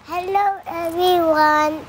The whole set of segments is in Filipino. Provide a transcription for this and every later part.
Hello everyone!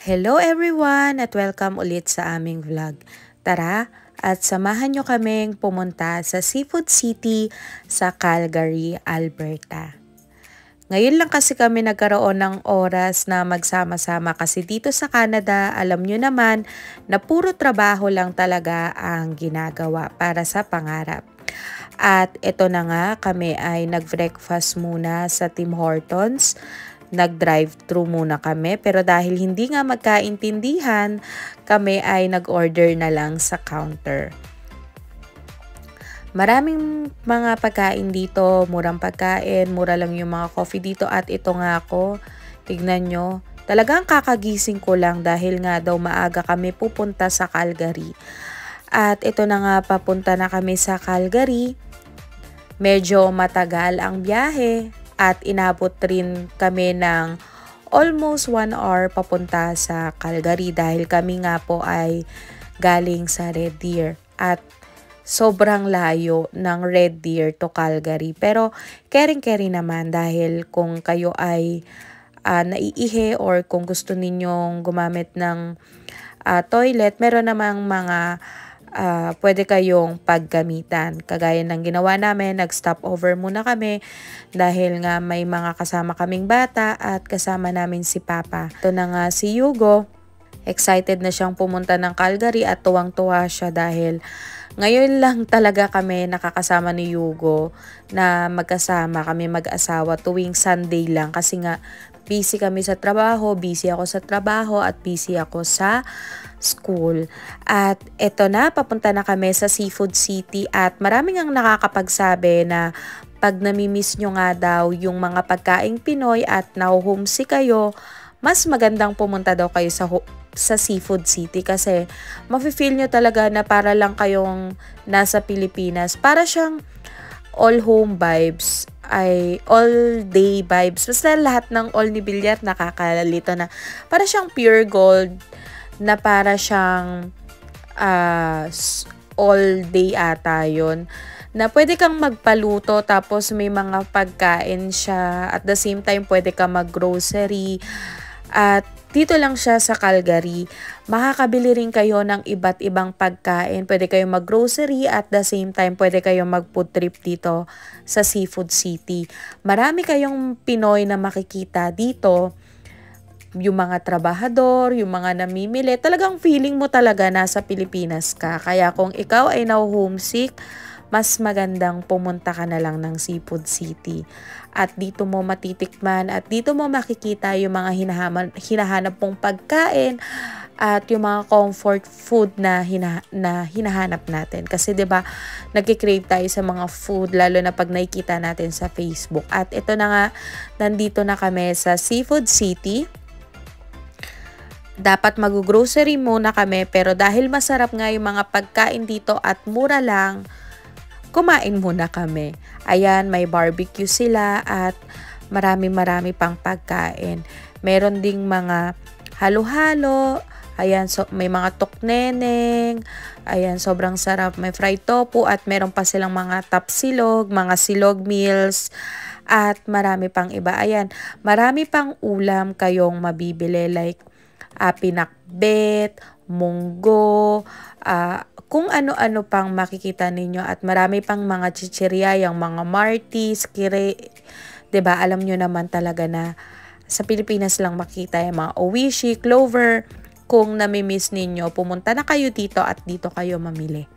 Hello everyone at welcome ulit sa aming vlog. Tara at samahan nyo kaming pumunta sa Seafood City sa Calgary, Alberta. Ngayon lang kasi kami nagkaroon ng oras na magsama-sama kasi dito sa Canada, alam nyo naman na puro trabaho lang talaga ang ginagawa para sa pangarap. At ito na nga, kami ay nag-breakfast muna sa Tim Hortons. Nag-drive-thru muna kami, pero dahil hindi nga magkaintindihan, kami ay nag-order na lang sa counter. Maraming mga pagkain dito, murang pagkain, mura lang yung mga coffee dito. At ito nga ako, tignan nyo, talagang kakagising ko lang dahil nga daw maaga kami pupunta sa Calgary. At ito na nga, papunta na kami sa Calgary. Medyo matagal ang biyahe at inabot rin kami ng almost 1 hour papunta sa Calgary dahil kami nga po ay galing sa Red Deer at sobrang layo ng Red Deer to Calgary. Pero caring-carry naman dahil kung kayo ay naiihi or kung gusto ninyong gumamit ng toilet, meron namang mga pwede kayong paggamitan. Kagaya ng ginawa namin, nag-stop over muna kami dahil nga may mga kasama kaming bata at kasama namin si Papa. Ito na nga si Hugo. Excited na siyang pumunta ng Calgary at tuwang-tuwa siya dahil ngayon lang talaga kami nakakasama ni Hugo na magkasama kami mag-asawa tuwing Sunday lang kasi nga busy kami sa trabaho, busy ako sa trabaho at busy ako sa school. At eto na, papunta na kami sa Seafood City at maraming ang nakakapagsabi na pag namimiss nyo nga daw yung mga pagkaing Pinoy at nahuhumsi kayo, mas magandang pumunta daw kayo sa Seafood City kasi mafe-feel nyo talaga na para lang kayong nasa Pilipinas. Para siyang all home vibes, ay all day vibes. Basta lahat ng all ni Villar nakakalito na. Para siyang pure gold na para siyang all day ata yun. Na pwede kang magpaluto tapos may mga pagkain siya. At the same time pwede kang mag-grocery. At dito lang siya sa Calgary. Makakabili rin kayo ng iba't ibang pagkain. Pwede kayong mag-grocery at the same time pwede kayong mag-food trip dito sa Seafood City. Marami kayong Pinoy na makikita dito. Yung mga trabahador, yung mga namimili. Talagang feeling mo talaga nasa Pilipinas ka. Kaya kung ikaw ay na-homesick, mas magandang pumunta ka na lang ng Seafood City. At dito mo matitikman at dito mo makikita yung mga hinahanap mong pagkain at yung mga comfort food na hinahanap natin. Kasi 'di ba, nagki-crave tayo sa mga food lalo na pag nakikita natin sa Facebook. At ito na nga, nandito na kami sa Seafood City. Dapat mag-grocery muna kami pero dahil masarap nga yung mga pagkain dito at mura lang, kumain muna kami. Ayan, may barbecue sila at marami pang pagkain. Meron ding mga halo-halo. Ayan, so may mga tukneneng. Ayan, sobrang sarap. May fried tofu at meron pa silang mga tapsilog, mga silog meals at marami pang iba. Ayan, marami pang ulam kayong mabibili like pinakbet, munggo, kung ano-ano pang makikita ninyo at marami pang mga chichirya, yung mga martis, kire, 'di ba? Alam nyo naman talaga na sa Pilipinas lang makita yung mga owishi, clover. Kung nami-miss ninyo, pumunta na kayo dito at dito kayo mamili.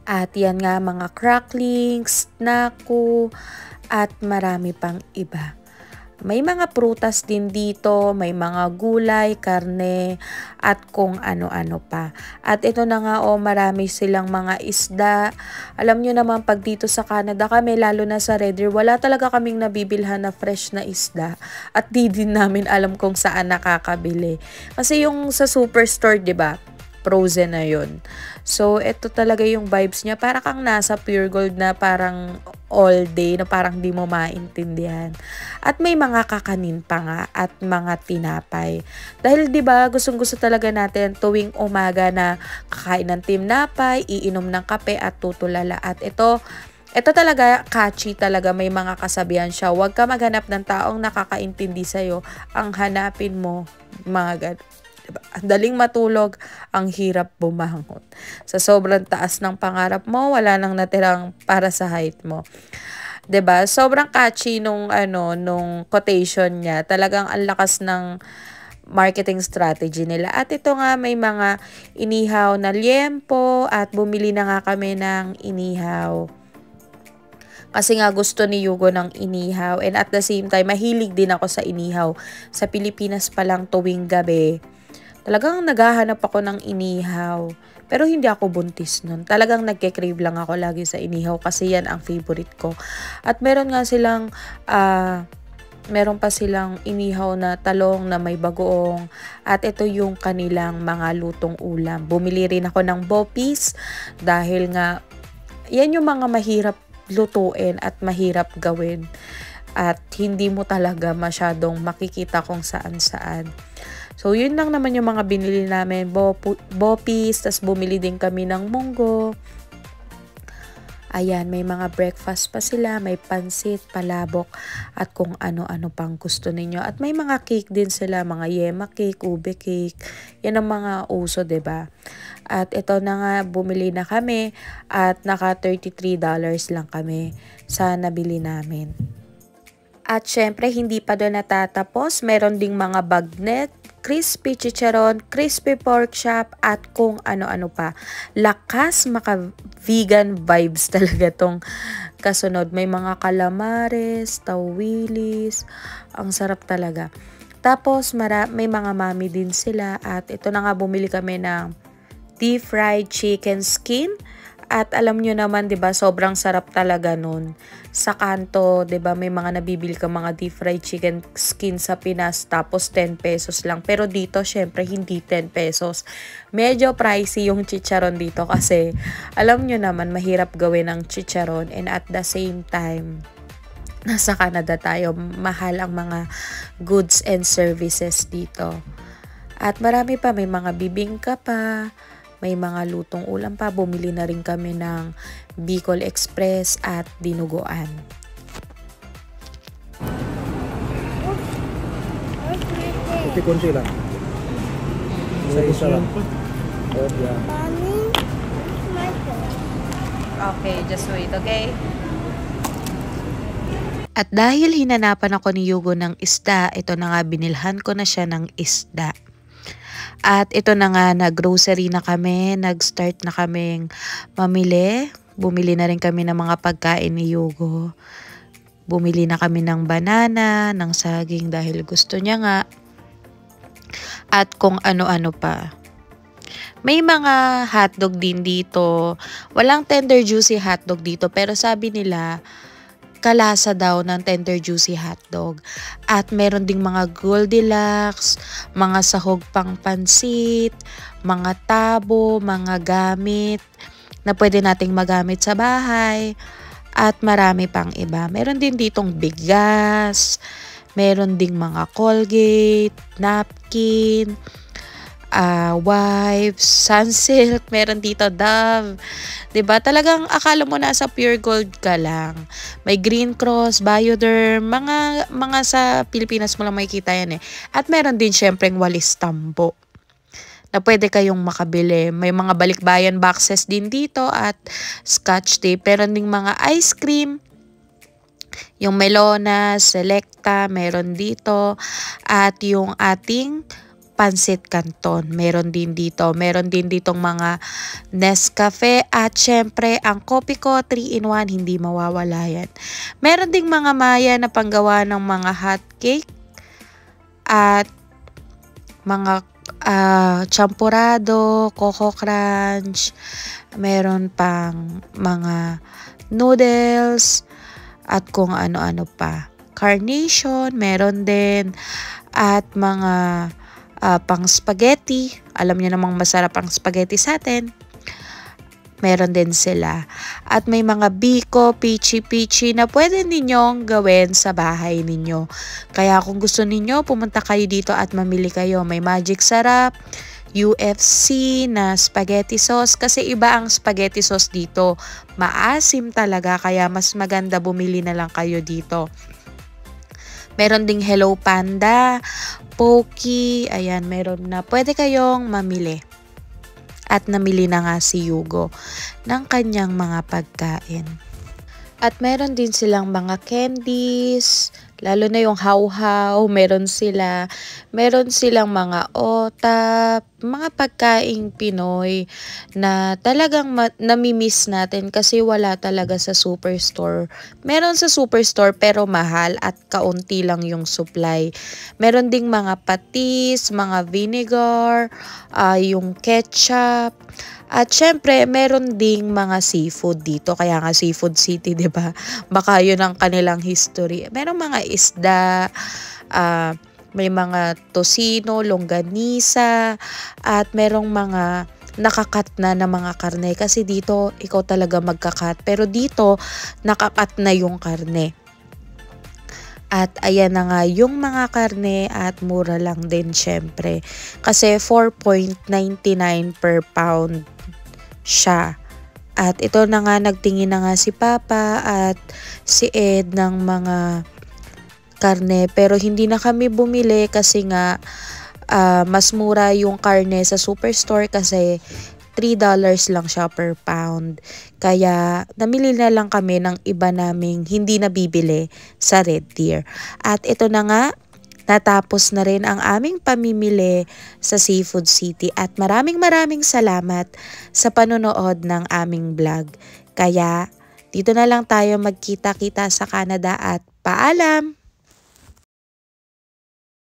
At yan nga mga cracklings, snaku, at marami pang iba. May mga prutas din dito, may mga gulay, karne, at kung ano-ano pa. At ito na nga marami silang mga isda. Alam nyo naman pag dito sa Canada kami, lalo na sa Red Deer, wala talaga kaming nabibilhan na fresh na isda. At di din namin alam kung saan nakakabili. Kasi yung sa superstore, 'di ba? Frozen na yun. So, ito talaga yung vibes niya. Para kang nasa Pure Gold na parang all day, na parang di mo maintindihan. At may mga kakanin pa nga at mga tinapay. Dahil di ba gustong-gusto talaga natin tuwing umaga na kakain ng tinapay, iinom ng kape at tutulala. At ito, Ito talaga, catchy talaga, may mga kasabihan siya. Huwag ka maghanap ng taong nakakaintindi sa'yo. Ang hanapin mo, mga ganun. Diba? Ang daling matulog, ang hirap bumangon. Sa sobrang taas ng pangarap mo, wala nang natirang para sa height mo. 'Di ba? Sobrang catchy nung quotation niya. Talagang ang lakas ng marketing strategy nila. At ito nga, may mga inihaw na liempo at bumili na nga kami ng inihaw. Kasi nga gusto ni Yugo ng inihaw, and at the same time, mahilig din ako sa inihaw. Sa Pilipinas pa lang tuwing gabi, talagang naghahanap ako ng inihaw. Pero hindi ako buntis nun. Talagang nagke-crave lang ako lagi sa inihaw kasi yan ang favorite ko. At meron pa silang inihaw na talong na may bagoong. At ito yung kanilang mga lutong ulam. Bumili rin ako ng bopis dahil nga yan yung mga mahirap lutuin at mahirap gawin. At hindi mo talaga masyadong makikita kung saan-saan. So, yun lang naman yung mga binili namin. Bopis, tas bumili din kami ng munggo. Ayan, may mga breakfast pa sila. May pansit, palabok, at kung ano-ano pang gusto ninyo. At may mga cake din sila. Mga yema cake, ube cake. Yan ang mga uso, 'di ba? At ito na nga, bumili na kami. At naka $33 lang kami sa nabili namin. At syempre, hindi pa doon natatapos. Meron ding mga bagnet, crispy chicharon, crispy pork chop, at kung ano-ano pa. Lakas maka-vegan vibes talaga tong kasunod. May mga calamares, tawilis. Ang sarap talaga. Tapos, may mga mami din sila. At ito na nga, bumili kami ng deep fried chicken skin. At alam nyo naman, 'di ba, sobrang sarap talaga nun. Sa kanto, 'di ba, may mga nabibili ka mga deep fried chicken skin sa Pinas tapos 10 pesos lang. Pero dito, syempre, hindi 10 pesos. Medyo pricey yung chicharon dito kasi alam nyo naman, mahirap gawin ang chicharon, and at the same time, nasa Canada tayo, mahal ang mga goods and services dito. At marami pa, may mga bibingka pa, may mga lutong ulam pa. Bumili na rin kami ng Bicol Express at dinuguan. Kunti-kunti lang. Isa-isa lang. Oh, yeah. Mommy, it's my turn. Okay, just wait, okay? At dahil hinanapan ako ni Yugo ng isda, ito na nga, binilhan ko na siya ng isda. At ito na nga, nag-grocery na kami, nag-start na kaming mamili. Bumili na rin kami ng mga pagkain ni Yugo. Bumili na kami ng banana, ng saging dahil gusto niya nga. At kung ano-ano pa. May mga hotdog din dito. Walang tender juicy hotdog dito, pero sabi nila, kalasa daw ng tender juicy hotdog. At meron ding mga Goldilocks, mga sahog pang pansit, mga tabo, mga gamit na pwede nating magamit sa bahay, at marami pang iba. Meron din ditong bigas, meron ding mga Colgate, napkin, wipes, Sunsilk, meron dito Dove. 'Di ba? Talagang akala mo nasa Pure Gold ka lang. May Green Cross, Bioderm, mga sa Pilipinas mo lang makikita yan eh. At meron din syempreng walis tambo na pwede kayong makabili. May mga balikbayan boxes din dito at Scotch tape. Meron ding mga ice cream. Yung Melona, Selecta, meron dito. At yung ating Pansit Canton, meron din dito. Meron din ditong mga Nescafe at syempre ang kopi ko 3-in-1, hindi mawawala yan. Meron ding mga maya na panggawa ng mga hot cake at mga champurado, Coco Crunch. Meron pang mga noodles at kung ano-ano pa. Carnation, meron din, at mga pang spaghetti. Alam niyo namang masarap ang spaghetti sa atin. Meron din sila. At may mga biko, pichi-pichi na pwede ninyong gawin sa bahay ninyo. Kaya kung gusto ninyo, pumunta kayo dito at mamili kayo. May magic sarap, UFC na spaghetti sauce kasi iba ang spaghetti sauce dito. Maasim talaga kaya mas maganda bumili na lang kayo dito. Meron ding Hello Panda, Pocky, ayan meron na. Pwede kayong mamili. At namili na nga si Yugo ng kanyang mga pagkain. At meron din silang mga candies, lalo na yung hawhaw, meron silang mga otap, mga pagkaing Pinoy na talagang namimiss natin kasi wala talaga sa superstore. Meron sa superstore pero mahal at kaunti lang yung supply. Meron ding mga patis, mga vinegar, yung ketchup. At syempre, meron ding mga seafood dito. Kaya nga Seafood City, 'di ba? Baka 'yun ang kanilang history. Merong mga isda, may mga tosino, longganisa, at merong mga nakakat na mga karne. Kasi dito, ikaw talaga magkakat. Pero dito, nakakat na yung karne. At ayan na nga yung mga karne at mura lang din syempre. Kasi 4.99 per pound siya. At ito na nga, nagtingin na nga si Papa at si Ed ng mga karne. Pero hindi na kami bumili kasi nga mas mura yung karne sa superstore kasi $3 lang siya per pound. Kaya namili na lang kami ng iba naming hindi nabibili sa Red Deer. At ito na nga, natapos na rin ang aming pamimili sa Seafood City at maraming salamat sa panonood ng aming vlog. Kaya dito na lang tayo magkita-kita sa Canada at paalam!